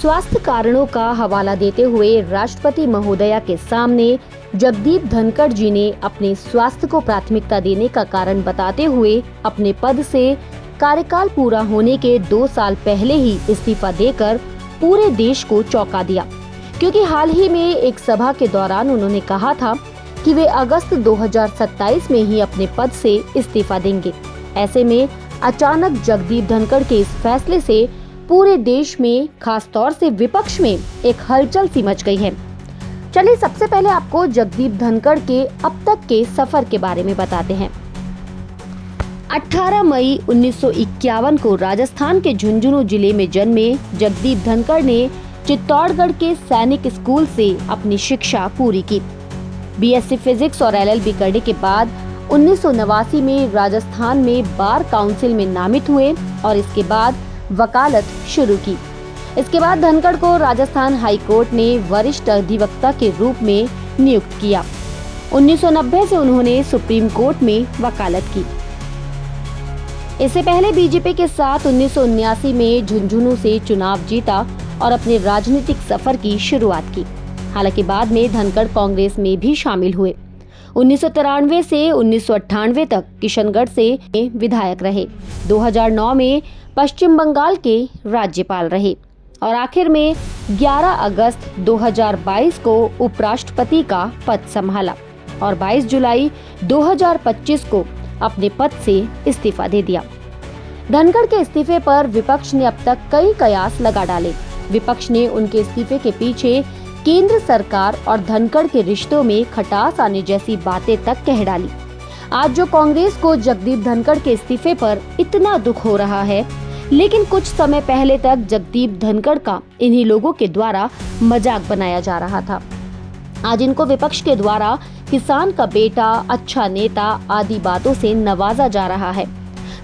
स्वास्थ्य कारणों का हवाला देते हुए राष्ट्रपति महोदया के सामने जगदीप धनखड़ जी ने अपने स्वास्थ्य को प्राथमिकता देने का कारण बताते हुए अपने पद से कार्यकाल पूरा होने के 2 साल पहले ही इस्तीफा देकर पूरे देश को चौंका दिया, क्योंकि हाल ही में एक सभा के दौरान उन्होंने कहा था कि वे अगस्त 2027 में ही अपने पद से इस्तीफा देंगे। ऐसे में अचानक जगदीप धनखड़ के इस फैसले से पूरे देश में, खास तौर से विपक्ष में एक हलचल सी मच गई है। चलिए सबसे पहले आपको जगदीप धनखड़ के अब तक के सफर के बारे में बताते हैं। 18 मई 1951 को राजस्थान के झुंझुनू जिले में जन्मे जगदीप धनखड़ ने चित्तौड़गढ़ के सैनिक स्कूल से अपनी शिक्षा पूरी की। बीएससी फिजिक्स और एलएलबी करने के बाद 1989 में राजस्थान में बार काउंसिल में नामित हुए और इसके बाद वकालत शुरू की। इसके बाद धनखड़ को राजस्थान हाई कोर्ट ने वरिष्ठ अधिवक्ता के रूप में नियुक्त किया। 1990 से उन्होंने सुप्रीम कोर्ट में वकालत की। इससे पहले बीजेपी के साथ 1979 में झुंझुनू से चुनाव जीता और अपने राजनीतिक सफर की शुरुआत की। हालांकि बाद में धनखड़ कांग्रेस में भी शामिल हुए। 1993 से 1998 तक किशनगढ़ से विधायक रहे। 2009 में पश्चिम बंगाल के राज्यपाल रहे और आखिर में 11 अगस्त 2022 को उपराष्ट्रपति का पद संभाला और 22 जुलाई 2025 को अपने पद से इस्तीफा दे दिया। धनखड़ के इस्तीफे पर विपक्ष ने अब तक कई कयास लगा डाले। विपक्ष ने उनके इस्तीफे के पीछे केंद्र सरकार और धनखड़ के रिश्तों में खटास आने जैसी बातें तक कह डाली। आज जो कांग्रेस को जगदीप धनखड़ के इस्तीफे पर इतना दुख हो रहा है, लेकिन कुछ समय पहले तक जगदीप धनखड़ का इन्हीं लोगों के द्वारा मजाक बनाया जा रहा था। आज इनको विपक्ष के द्वारा किसान का बेटा, अच्छा नेता आदि बातों से नवाजा जा रहा है।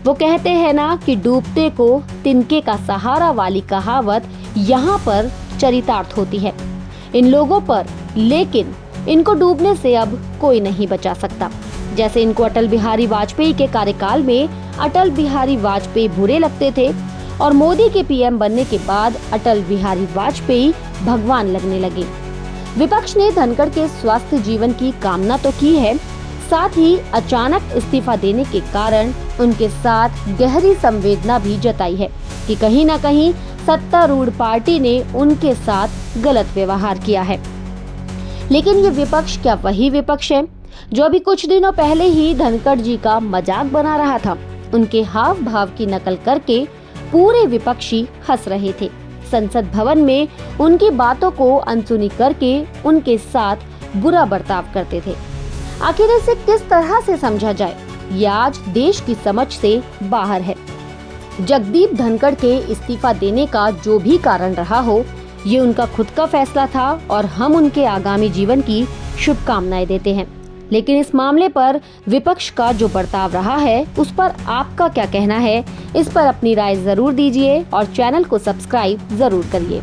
वो कहते हैं ना कि डूबते को तिनके का सहारा वाली कहावत यहाँ पर चरितार्थ होती है इन लोगों पर, लेकिन इनको डूबने से अब कोई नहीं बचा सकता। जैसे इनको अटल बिहारी वाजपेयी के कार्यकाल में अटल बिहारी वाजपेयी बुरे लगते थे और मोदी के पीएम बनने के बाद अटल बिहारी वाजपेयी भगवान लगने लगे। विपक्ष ने धनखड़ के स्वास्थ्य जीवन की कामना तो की है, साथ ही अचानक इस्तीफा देने के कारण उनके साथ गहरी संवेदना भी जताई है कि कहीं न कहीं सत्तारूढ़ पार्टी ने उनके साथ गलत व्यवहार किया है। लेकिन ये विपक्ष क्या वही विपक्ष है जो अभी कुछ दिनों पहले ही धनखड़ जी का मजाक बना रहा था? उनके हाव भाव की नकल करके पूरे विपक्षी हंस रहे थे। संसद भवन में उनकी बातों को अनसुनी करके उनके साथ बुरा बर्ताव करते थे। आखिर इसे किस तरह से समझा जाए, यह आज देश की समझ से बाहर है। जगदीप धनखड़ के इस्तीफा देने का जो भी कारण रहा हो, ये उनका खुद का फैसला था और हम उनके आगामी जीवन की शुभकामनाएं देते हैं। लेकिन इस मामले पर विपक्ष का जो बर्ताव रहा है, उस पर आपका क्या कहना है? इस पर अपनी राय जरूर दीजिए और चैनल को सब्सक्राइब जरूर करिए।